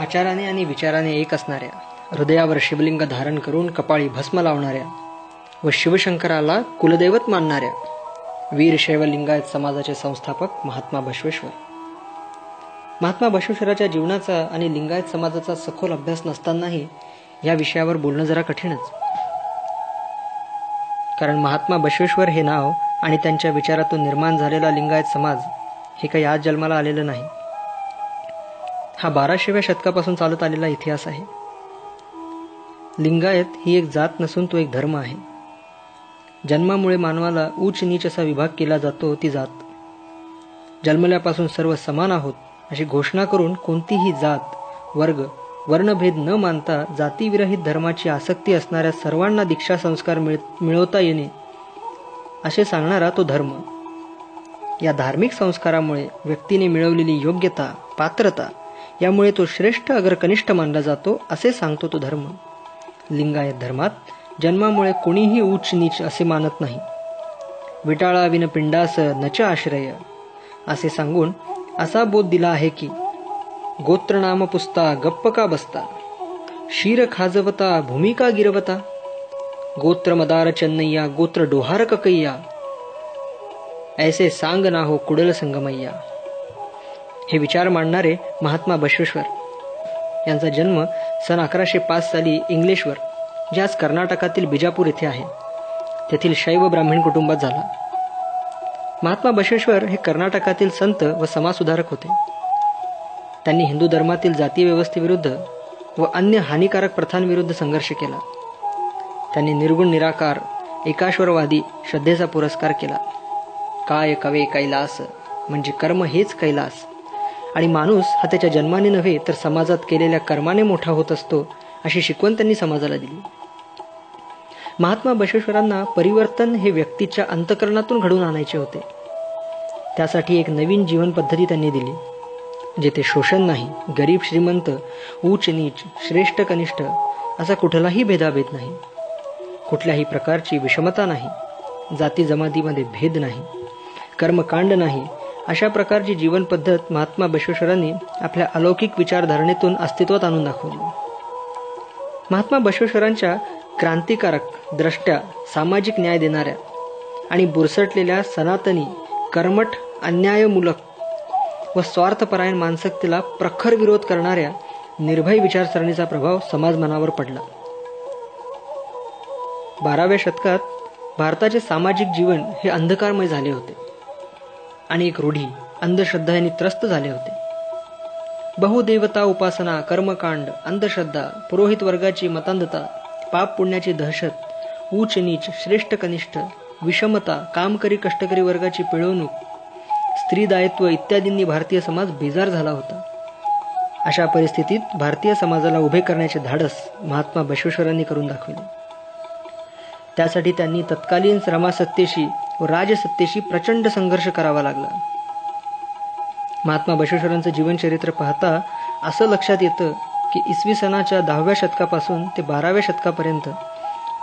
आचाराने आणि विचाराने एक असणाऱ्या, हृदयावर शिवलिंग धारण करून कपाळी भस्म लावणाऱ्या व शिवशंकराला कुलदैवत मानणाऱ्या वीरशैव लिंगायत समाजाचे संस्थापक महात्मा बसवेश्वर. महात्मा बसवेश्वराच्या जीवनाचा आणि लिंगायत समाजाचा सखोल अभ्यास नसतानाही या विषयावर बोलणं जरा कठीणच. कारण महात्मा बसवेश्वर हे नाव आणि त्यांच्या विचारातून निर्माण झालेला लिंगायत समाज हे काही आज जन्माला आलेलं नाही. हा 1200व्या शतकापासून चालत आलेला इतिहास आहे. लिंगायत ही एक जात नसून तो एक धर्म आहे. जन्मामुळे मानवाला उच्च नीच असा विभाग केला जातो ती जात. जन्मल्यापासून सर्व समान आहोत अशी घोषणा करून कोणतीही जात, वर्ग, वर्णभेद न मानता जातीविरहित धर्माची आसक्ती असणाऱ्या सर्वांना दीक्षा संस्कार मिळवता येणे असे सांगणारा तो धर्म. या धार्मिक संस्कारामुळे व्यक्तीने मिळवलेली योग्यता, पात्रता यामुळे तो श्रेष्ठ अगर कनिष्ठ मानला जातो असे सांगतो तो धर्म. लिंगायत धर्मात जन्मामुळे कोणीही उच्च नीच असे मानत नाही. विटाळा विन पिंडास नच आश्रय असे सांगून असा बोध दिला आहे की गोत्र नाम पुसता गप्प का बसता, शीर खाजवता भूमिका गिरवता, गोत्र मदार चन्नैया गोत्र डोहार ककैया, ऐसे सांग ना हो कुडल संगमैया. हे विचार मांडणारे महात्मा बसवेश्वर यांचा जन्म सन 1105 साली इंग्लेश्वर, जे आज कर्नाटकातील बिजापूर येथे आहे, तेथील शैव ब्राह्मण कुटुंबात झाला. महात्मा बसवेश्वर हे कर्नाटकातील संत व समाजसुधारक होते. त्यांनी हिंदू धर्मातील जातीय व्यवस्थेविरुद्ध व अन्य हानिकारक प्रथांविरुद्ध संघर्ष केला. त्यांनी निर्गुण निराकार एकाश्वरवादी श्रद्धेचा पुरस्कार केला. काय कवे कैलास म्हणजे कर्म हेच कैलास आणि माणूस हा त्याच्या जन्माने नव्हे तर समाजात केलेल्या कर्माने मोठा होत असतो अशी शिकवण त्यांनी समाजाला दिली. महात्मा बसवेश्वरांना परिवर्तन हे व्यक्तीच्या अंतःकरणातून घडवून आणायचे होते. त्यासाठी एक नवीन जीवन पद्धती त्यांनी दिली, जेथे शोषण नाही, गरीब श्रीमंत, उच्च नीच, श्रेष्ठ कनिष्ठ असा कुठलाही भेदाभेद नाही, कुठल्याही प्रकारची विषमता नाही, जाती जमातीमध्ये भेद नाही, कर्मकांड नाही. अशा प्रकारची जीवन पद्धत महात्मा बसवेश्वरांनी आपल्या अलौकिक विचारधारणेतून अस्तित्वात आणून दाखवली. महात्मा बसवेश्वरांच्या क्रांतिकारक द्रष्ट्या सामाजिक न्याय देणाऱ्या आणि बुरसटलेल्या सनातनी, कर्मठ, अन्यायमूलक व स्वार्थपरायण मानसिकतेला प्रखर विरोध करणाऱ्या निर्भय विचारसरणीचा प्रभाव समाज मनावर पडला. 12व्या शतकात भारताचे सामाजिक जीवन हे अंधकारमय झाले होते. अनेक रूढी, अंधश्रद्धा यांनी त्रस्त झाले होते. बहुदेवता उपासना, कर्मकांड, अंधश्रद्धा, पुरोहित वर्गाची मतांधता, पाप पुण्याची दहशत, उच्च नीच, श्रेष्ठ कनिष्ठ, विषमता, कामकरी कष्टकरी वर्गाची पिळवणूक, स्त्री दायित्व इत्यादींनी भारतीय समाज बेजार झाला होता. अशा परिस्थितीत भारतीय समाजाला उभे करण्याचे धाडस महात्मा बसवेश्वरांनी करून दाखवले. त्यासाठी त्यांनी तत्कालीन श्रमासत्तेशी व राजसत्तेशी प्रचंड संघर्ष करावा लागला. महात्मा बसवेश्वरांचं जीवनचरित्र पाहता असं लक्षात येतं की इसवी सनाच्या 10व्या शतकापासून ते 12व्या शतकापर्यंत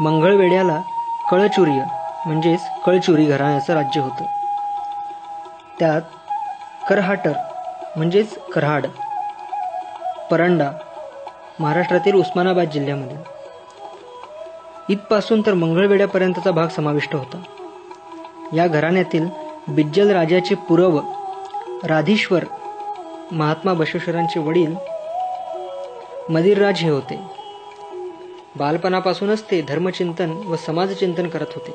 मंगळवेढ्याला कळचुर्य म्हणजेच कळचुरी घराण्याचं राज्य होतं. त्यात करहाटर म्हणजेच कराड, परंडा महाराष्ट्रातील उस्मानाबाद जिल्ह्यामध्ये, इथपासून तर मंगळवेढ्यापर्यंतचा भाग समाविष्ट होता. या घराण्यातील बिज्जल राजाचे पुरव राधीश्वर महात्मा बसवेश्वरांचे वडील मदिरराज हे होते. बालपणापासूनच ते धर्मचिंतन व समाजचिंतन करत होते.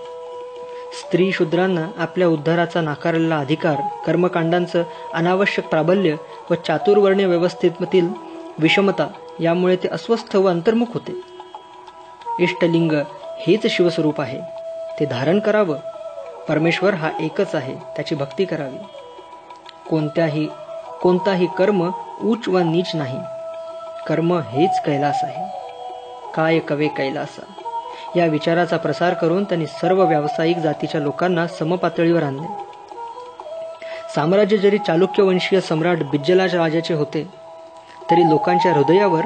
स्त्री शूद्रांना आपल्या उद्धाराचा नाकारलेला अधिकार, कर्मकांडांचं अनावश्यक प्राबल्य व चातुर्वर्ण्य व्यवस्थेतील विषमता यामुळे ते अस्वस्थ व अंतर्मुख होते. इष्टलिंग हेच शिवस्वरूप आहे, ते धारण करावं. परमेश्वर हा एकच आहे, त्याची भक्ती करावी. कोणताही कर्म उच्च व नीच नाही, कर्म हेच कैलास आहे. काय कवे कैलासा या विचाराचा प्रसार करून त्यांनी सर्व व्यावसायिक जातीच्या लोकांना समपातळीवर आणले. साम्राज्य जरी चालुक्यवंशीय सम्राट बिज्जलाच्या राजाचे होते, तरी लोकांच्या हृदयावर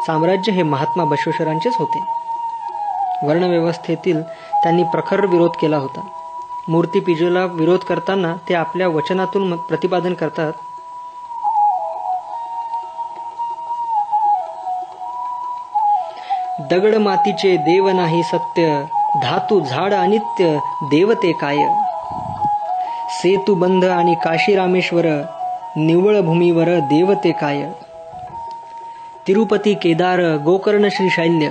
साम्राज्य हे महात्मा बसवेश्वरांचेच होते. वर्णव्यवस्थेतील त्यांनी प्रखर विरोध केला होता. मूर्तीपूजेला विरोध करताना ते आपल्या वचनातून प्रतिपादन करतात दगड मातीचे देव नाही सत्य, धातू झाड अनित्य देवते काय. सेतू बंध आणि काशी रामेश्वर, निव्वळ भूमीवर देवते काय. तिरुपती केदार गोकर्ण श्रीशैल्य,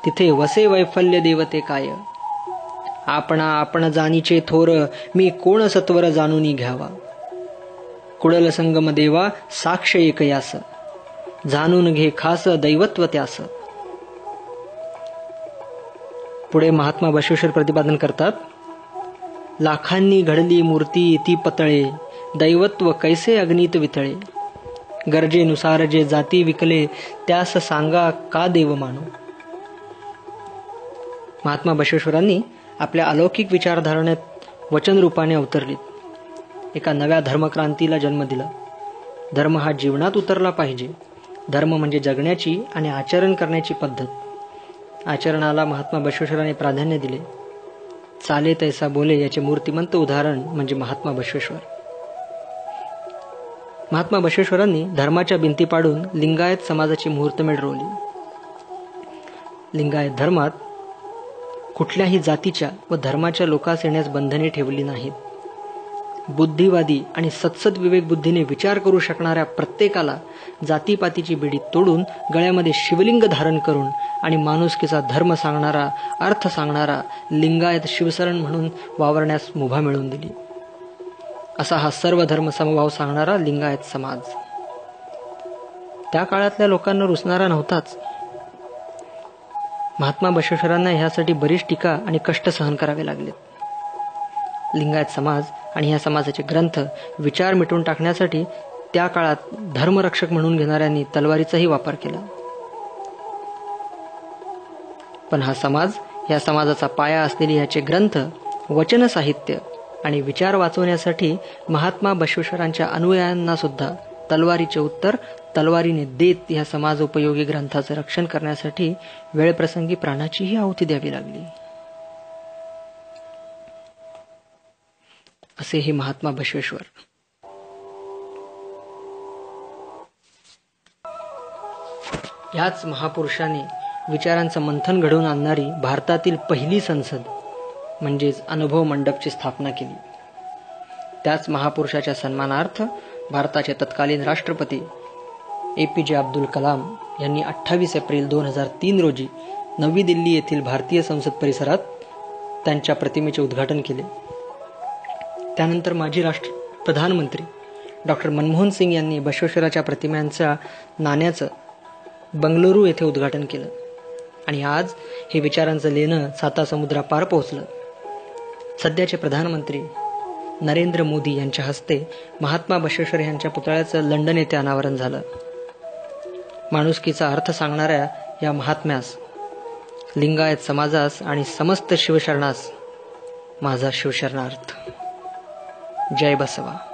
तिथे वसे वैफल्य देवते काय. आपण जाणीचे थोर, मी कोण सत्वर जाणूनी घ्यावा. कुडल संगम देवा साक्ष एक यास, जाणून घे खास दैवत्व त्यास. पुढे महात्मा बसवेश्वर प्रतिपादन करतात, लाखांनी घडली मूर्ती ती पतळे, दैवत्व कैसे अग्नीत वितळे. गरजेनुसार जे जाती विकले, त्यास सांगा का देव मानू. महात्मा बसवेश्वरांनी आपल्या अलौकिक विचारधारणेत वचनरूपाने अवतरलीत. एका नव्या धर्मक्रांतीला जन्म दिला. धर्म हा जीवनात उतरला पाहिजे. धर्म म्हणजे जगण्याची आणि आचरण करण्याची पद्धत. आचरणाला महात्मा बसवेश्वरांनी प्राधान्य दिले. चाले तैसा बोले याचे मूर्तिमंत उदाहरण म्हणजे महात्मा बसवेश्वर. महात्मा बसवेश्वरांनी धर्माच्या भिंती पाडून लिंगायत समाजाची मुहूर्तमेढ रोवली. लिंगायत धर्मात कुठल्याही जातीच्या व धर्माच्या लोकांस येण्यास बंधने ठेवली नाहीत. बुद्धिवादी आणि सत्सद विवेक बुद्धीने विचार करू शकणाऱ्या प्रत्येकाला जातीपातीची बेडी तोडून गळ्यामध्ये शिवलिंग धारण करून आणि माणुसकीचा धर्म सांगणारा, अर्थ सांगणारा लिंगायत शिवशरण म्हणून वावरण्यास मुभा मिळवून दिली. असा हा सर्व धर्म समभाव सांगणारा लिंगायत समाज त्या काळातल्या लोकांना रुचणारा नव्हताच. महात्मा बसवेश्वरांना ह्यासाठी बरीच टीका आणि कष्ट सहन करावे लागले. लिंगायत समाज आणि ह्या समाजाचे ग्रंथ, विचार मिटवून टाकण्यासाठी त्या काळात धर्मरक्षक म्हणून घेणाऱ्यांनी तलवारीचाही वापर केला. पण हा समाज, या समाजाचा पाया असलेले ह्याचे ग्रंथ, वचन साहित्य आणि विचार वाचवण्यासाठी महात्मा बसवेश्वरांच्या अनुयायांना सुद्धा तलवारीचे उत्तर तलवारीने देत ह्या समाजोपयोगी ग्रंथाचं रक्षण करण्यासाठी वेळप्रसंगी प्राणाचीही आहुती द्यावी लागली. असे हे महात्मा बसवेश्वर. याच महापुरुषाने विचारांचं मंथन घडवून आणणारी भारतातील पहिली संसद म्हणजेच अनुभव मंडपची स्थापना केली. त्याच महापुरुषाच्या सन्मानार्थ भारताचे तत्कालीन राष्ट्रपती APJ अब्दुल कलाम यांनी 28 एप्रिल 2003 रोजी नवी दिल्ली येथील भारतीय संसद परिसरात त्यांच्या प्रतिमेचे उद्घाटन केले. त्यानंतर माजी प्रधानमंत्री डॉक्टर मनमोहन सिंग यांनी बसवेश्वराच्या प्रतिमांच्या नाण्याचं बंगळुरू येथे उद्घाटन केलं. आणि आज हे विचारांचं लेणं सातासमुद्रापार पोहोचलं. सध्याचे प्रधानमंत्री नरेंद्र मोदी यांच्या हस्ते महात्मा बसवेश्वर यांच्या पुतळ्याचं लंडन येथे अनावरण झालं. माणुसकीचा अर्थ सांगणाऱ्या या महात्म्यास, लिंगायत समाजास आणि समस्त शिवशरणास माझा शिवशरणार्थ. जय बसवा.